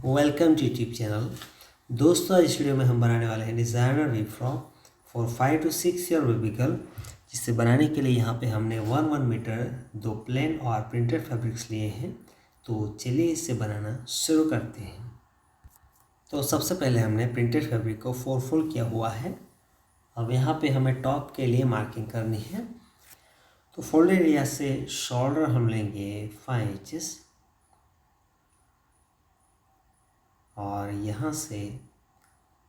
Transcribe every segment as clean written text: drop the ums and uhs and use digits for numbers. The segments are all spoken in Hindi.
Welcome to YouTube channel. दोस्तों, आज इस वीडियो में हम बनाने वाले हैं designer V frock for 5 to 6 year baby girl. जिसे बनाने के लिए यहाँ पे हमने 1 मीटर 2 प्लेन और प्रिंटेड फैब्रिक्स लिए हैं। तो चलिए इसे बनाना शुरू करते हैं। तो सबसे पहले हमने प्रिंटेड फैब्रिक को 4 फोल्ड किया हुआ है। अब यहाँ पे हमें टॉप के लिए मार्किंग करनी है। तो फोल्डेड एरिया से शोल्डर हम लेंगे 5 इंचेस और यहाँ से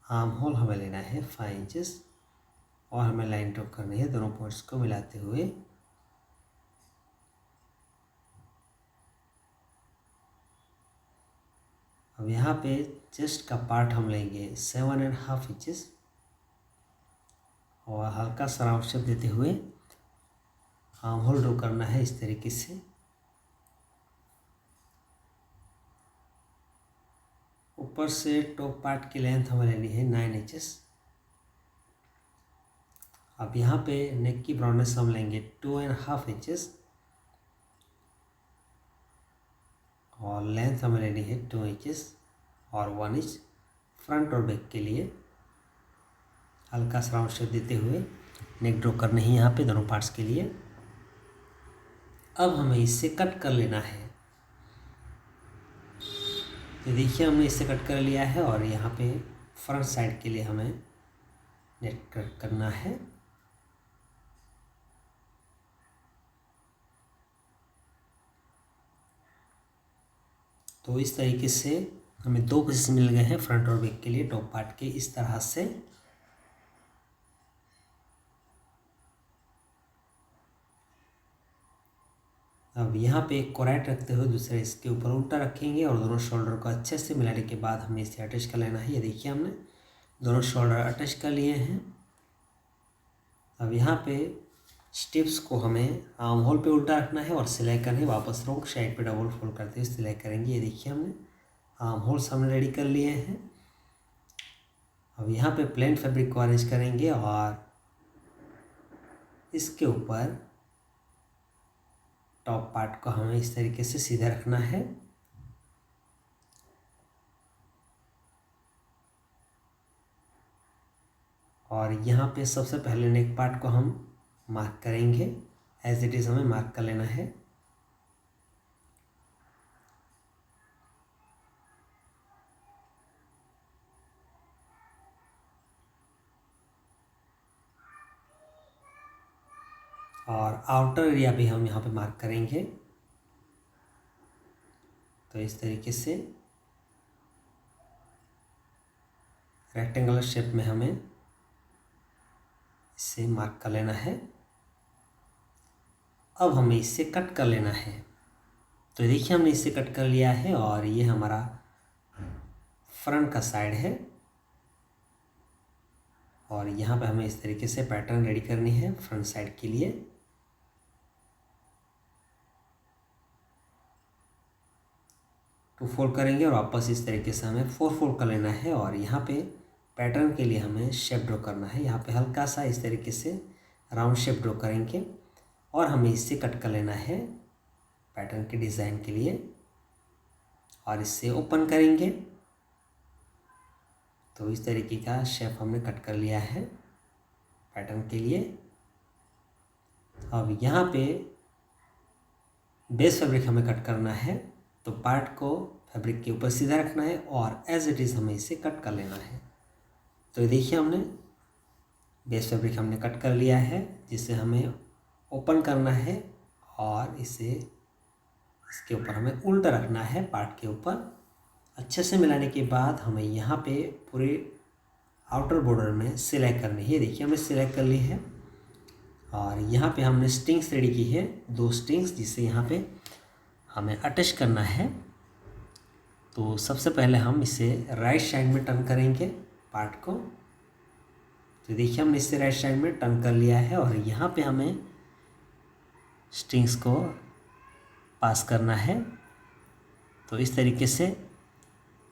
आर्म होल हमें लेना है 5 इंचेस और हमें लाइन ड्रॉ करनी है दोनों पॉइंट्स को मिलाते हुए। अब यहाँ पे चेस्ट का पार्ट हम लेंगे 7.5 इंचेस और हल्का सा राउंड शेप देते हुए आर्म होल ड्रॉ करना है इस तरीके से। ऊपर से टॉप पार्ट की लेंथ हमें लेनी है 9 इंचेस। अब यहाँ पे नेक की ब्रॉडनेस हम लेंगे 2.5 इंचेस और लेंथ हमें लेनी है 2 इंचेस और 1 इंच फ्रंट और बैक के लिए हल्का सा राउंड शेप देते हुए नेक ड्रॉ करना है यहाँ पे दोनों पार्ट्स के लिए। अब हमें इससे कट कर लेना है। तो देखिए हमने इससे कट कर लिया है और यहाँ पे फ्रंट साइड के लिए हमें नेट कट करना है। तो इस तरीके से हमें 2 पीसेस मिल गए हैं फ्रंट और बैक के लिए टॉप पार्ट के इस तरह से। अब यहाँ पे एक कोराइट रखते हुए दूसरे इसके ऊपर उल्टा रखेंगे और दोनों शोल्डर को अच्छे से मिलाने के बाद हमें इसे अटैच कर लेना है। ये देखिए हमने दोनों शोल्डर अटैच कर लिए हैं। अब यहाँ पे स्टिप्स को हमें आर्म होल पे उल्टा रखना है और सिलाई करनी है। वापस रॉन्ग साइड पे डबल फोल्ड करते हुए सिलाई करेंगे। ये देखिए हमने आर्म होल्स हमने रेडी कर लिए हैं। अब यहाँ पे प्लेन फैब्रिक को अरेंज करेंगे और इसके ऊपर टॉप पार्ट को हमें इस तरीके से सीधा रखना है। और यहाँ पे सबसे पहले नेक पार्ट को हम मार्क करेंगे। एज इट इज़ हमें मार्क कर लेना है। और आउटर एरिया भी हम यहाँ पे मार्क करेंगे। तो इस तरीके से रेक्टेंगुलर शेप में हमें इसे मार्क कर लेना है। अब हमें इससे कट कर लेना है। तो देखिए हमने इससे कट कर लिया है और ये हमारा फ्रंट का साइड है और यहाँ पे हमें इस तरीके से पैटर्न रेडी करनी है फ्रंट साइड के लिए। टू फोल्ड करेंगे और वापस इस तरीके से हमें 4 फोल्ड कर लेना है और यहाँ पे पैटर्न के लिए हमें शेप ड्रॉ करना है। यहाँ पे हल्का सा इस तरीके से राउंड शेप ड्रॉ करेंगे और हमें इससे कट कर लेना है पैटर्न के डिज़ाइन के लिए और इससे ओपन करेंगे। तो इस तरीके का शेप हमने कट कर लिया है पैटर्न के लिए। अब यहाँ पे बेस फैब्रिक हमें कट करना है। तो पार्ट को फैब्रिक के ऊपर सीधा रखना है और एज इट इज़ हमें इसे कट कर लेना है। तो देखिए हमने बेस फैब्रिक हमने कट कर लिया है जिसे हमें ओपन करना है और इसे इसके ऊपर हमें उल्टा रखना है पार्ट के ऊपर। अच्छे से मिलाने के बाद हमें यहाँ पे पूरे आउटर बॉर्डर में सिलाई करनी है। देखिए हमने सिलाई कर ली है और यहाँ पे हमने स्ट्रिंग्स रेडी की है 2 स्ट्रिंग्स जिसे यहाँ पे हमें अटैच करना है। तो सबसे पहले हम इसे राइट साइड में टर्न करेंगे पार्ट को। तो देखिए हमने इसे राइट साइड में टर्न कर लिया है और यहाँ पे हमें स्ट्रिंग्स को पास करना है। तो इस तरीके से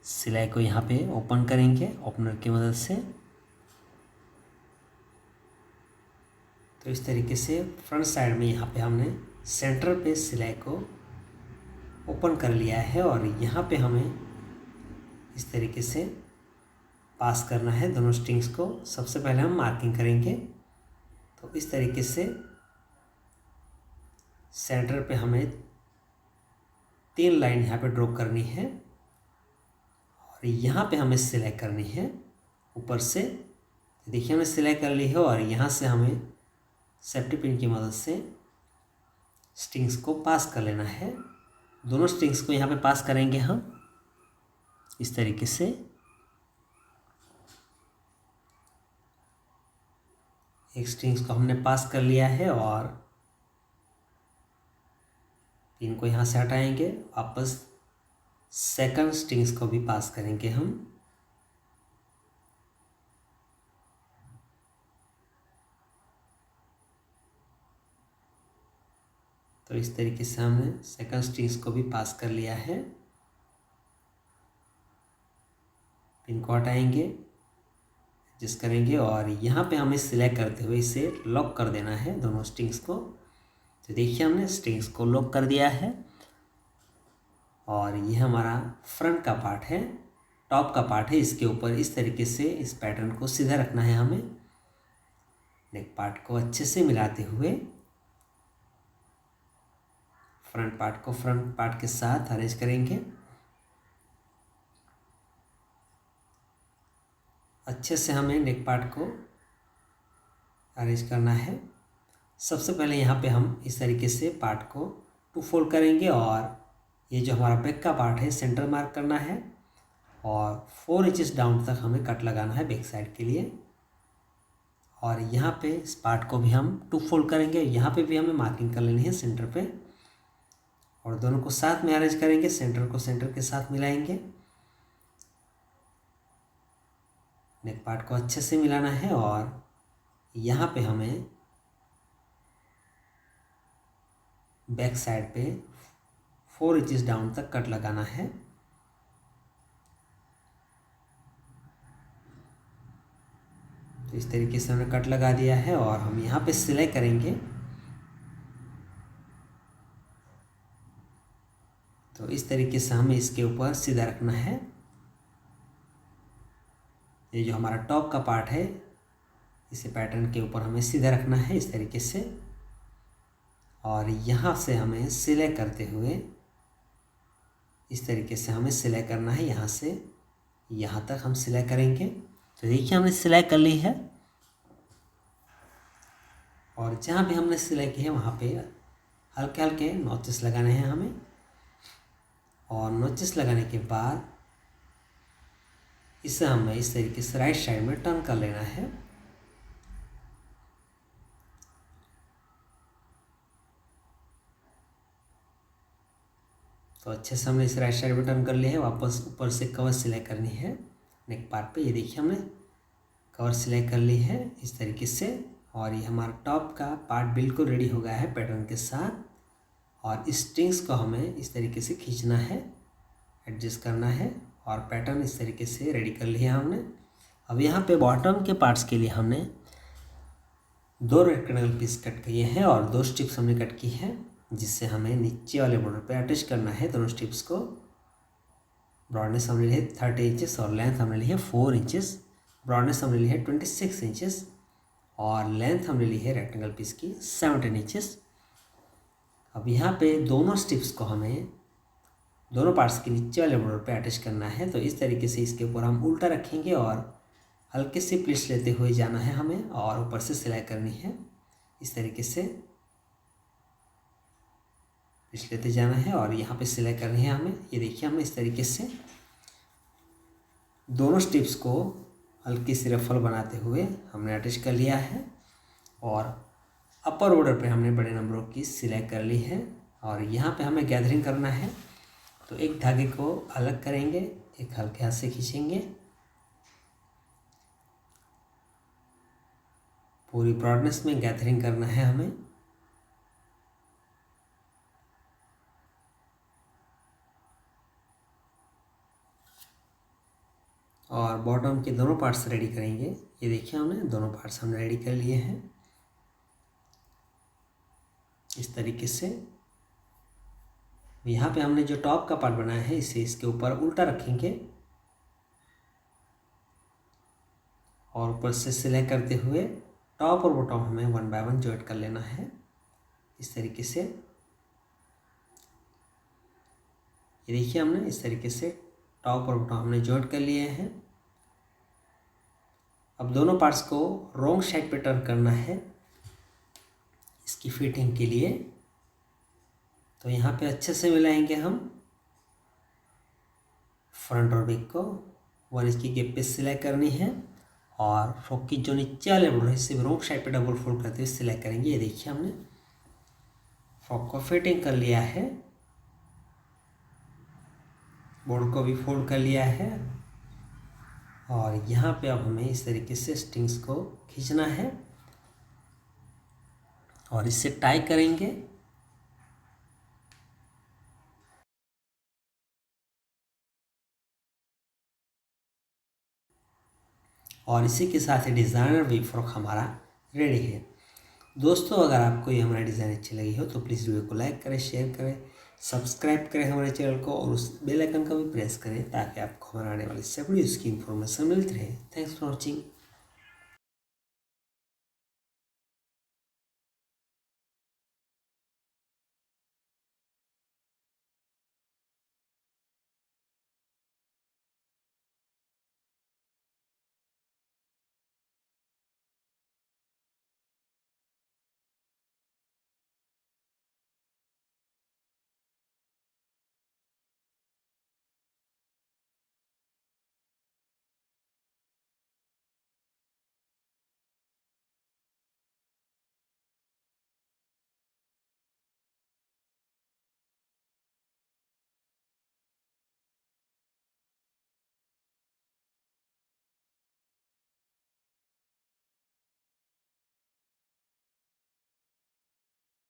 सिलाई को यहाँ पे ओपन करेंगे ओपनर की मदद से। तो इस तरीके से फ्रंट साइड में यहाँ पे हमने सेंटर पे सिलाई को ओपन कर लिया है और यहाँ पे हमें इस तरीके से पास करना है दोनों स्ट्रिंग्स को। सबसे पहले हम मार्किंग करेंगे। तो इस तरीके से सेंटर पे हमें 3 लाइन यहाँ पे ड्रॉ करनी है और यहाँ पे हमें सिलेक्ट करनी है ऊपर से। देखिए हमने सिलेक्ट कर ली है और यहाँ से हमें सेफ्टी पिन की मदद से स्ट्रिंग्स को पास कर लेना है। दोनों स्ट्रिंग्स को यहाँ पे पास करेंगे हम इस तरीके से। एक स्ट्रिंग्स को हमने पास कर लिया है और पिन को यहाँ से हटाएंगे। वापस सेकंड स्ट्रिंग्स को भी पास करेंगे हम। तो इस तरीके से हमने सेकंड स्ट्रिंग्स को भी पास कर लिया है। पिन को हटाएंगे, एडजस्ट करेंगे और यहाँ पे हमें सिलेक्ट करते हुए इसे लॉक कर देना है दोनों स्ट्रिंग्स को। तो देखिए हमने स्ट्रिंग्स को लॉक कर दिया है और ये हमारा फ्रंट का पार्ट है, टॉप का पार्ट है। इसके ऊपर इस तरीके से इस पैटर्न को सीधा रखना है हमें। नेक पार्ट को अच्छे से मिलाते हुए फ्रंट पार्ट को फ्रंट पार्ट के साथ अरेंज करेंगे। अच्छे से हमें नेक पार्ट को अरेंज करना है। सबसे पहले यहाँ पे हम इस तरीके से पार्ट को 2 फोल्ड करेंगे और ये जो हमारा बैक का पार्ट है सेंटर मार्क करना है और 4 इंचेस डाउन तक हमें कट लगाना है बैक साइड के लिए। और यहाँ पे इस पार्ट को भी हम 2 फोल्ड करेंगे। यहाँ पे भी हमें मार्किंग कर लेनी है सेंटर पे और दोनों को साथ में अरेंज करेंगे। सेंटर को सेंटर के साथ मिलाएंगे। नेक पार्ट को अच्छे से मिलाना है और यहाँ पे हमें बैक साइड पे 4 इंचेस डाउन तक कट लगाना है। तो इस तरीके से हमने कट लगा दिया है और हम यहाँ पे सिलाई करेंगे। तो इस तरीके से हमें इसके ऊपर सीधा रखना है। ये जो हमारा टॉप का पार्ट है इसे पैटर्न के ऊपर हमें सीधा रखना है इस तरीके से और यहाँ से हमें सिलाई करते हुए इस तरीके से हमें सिलाई करना है। यहाँ से यहाँ तक हम सिलाई करेंगे। तो देखिए हमने सिलाई कर ली है और जहाँ भी हमने सिलाई की है वहाँ पे हल्के हल्के नॉचेस लगाने हैं हमें। और नॉचेस लगाने के बाद इसे हमें इस तरीके से राइट साइड में टर्न कर लेना है। तो अच्छे से हमने इस राइट साइड में टर्न कर लिया है। वापस ऊपर से कवर सिलाई करनी है नेक पार्ट पे। ये देखिए हमने कवर सिलाई कर ली है इस तरीके से और ये हमारा टॉप का पार्ट बिल्कुल रेडी हो गया है पैटर्न के साथ। और स्ट्रिंग्स को हमें इस तरीके से खींचना है, एडजस्ट करना है और पैटर्न इस तरीके से रेडी कर लिया हमने। अब यहाँ पे बॉटम के पार्ट्स के लिए हमने 2 रेक्टेंगल पीस कट किए हैं और 2 स्ट्रिप्स हमने कट की है जिससे हमें नीचे वाले बॉर्डर पे अटैच करना है दोनों स्ट्रिप्स को। ब्रॉडनेस हमने ली है 30 इंचेस और लेंथ हमने ली है 4 इंचेस। ब्रॉडनेस हमने ली है 26 इंचेस और लेंथ हमने ली है रेक्टेंगल पीस की 17 इंचेस। अब यहाँ पे दोनों स्ट्रिप्स को हमें दोनों पार्ट्स के नीचे वाले बॉर्डर पे अटैच करना है। तो इस तरीके से इसके ऊपर हम उल्टा रखेंगे और हल्के से प्लिट्स लेते हुए जाना है हमें और ऊपर से सिलाई करनी है। इस तरीके से प्लिट्स लेते जाना है और यहाँ पे सिलाई करनी है हमें। ये देखिए हमने इस तरीके से दोनों स्ट्रिप्स को हल्की सी रफल बनाते हुए हमने अटैच कर लिया है और अपर बॉर्डर पे हमने बड़े नंबरों की सिलाई कर ली है। और यहाँ पे हमें गैदरिंग करना है। तो एक धागे को अलग करेंगे, एक हल्के हाथ से खींचेंगे, पूरी ब्रॉडनेस में गैदरिंग करना है हमें। और बॉटम के दोनों पार्ट्स रेडी करेंगे। ये देखिए हमने दोनों पार्ट्स हमने रेडी कर लिए हैं इस तरीके से। यहाँ पे हमने जो टॉप का पार्ट बनाया है इसे इसके ऊपर उल्टा रखेंगे और ऊपर से सिलाई करते हुए टॉप और बॉटम हमें 1 बाय 1 जॉइंट कर लेना है इस तरीके से। ये देखिए हमने इस तरीके से टॉप और बॉटम हमने जॉइंट कर लिए हैं। अब दोनों पार्ट्स को रॉन्ग साइड पे टर्न करना है इसकी फिटिंग के लिए। तो यहाँ पे अच्छे से मिलाएंगे हम फ्रंट और बैक को। 1 इंच की गैप पे सिलाई करनी है और फ्रॉक की जो नीचे वाले बॉर्डर है इसे रॉन्ग साइड पे डबल फोल्ड करते हुए सिलाई करेंगे। ये देखिए हमने फ्रॉक को फिटिंग कर लिया है, बॉर्डर को भी फोल्ड कर लिया है और यहाँ पे अब हमें इस तरीके से स्ट्रिंग्स को खींचना है और इससे टाई करेंगे। और इसी के साथ ही डिज़ाइनर वी फ्रॉक हमारा रेडी है। दोस्तों अगर आपको ये हमारा डिज़ाइन अच्छी लगी हो तो प्लीज़ वीडियो को लाइक करें, शेयर करें, सब्सक्राइब करें हमारे चैनल को और उस बेल आइकन का भी प्रेस करें ताकि आपको हमारे आने वाली सब वीडियोज़ की इन्फॉर्मेशन मिलती रहे। Thanks for watching.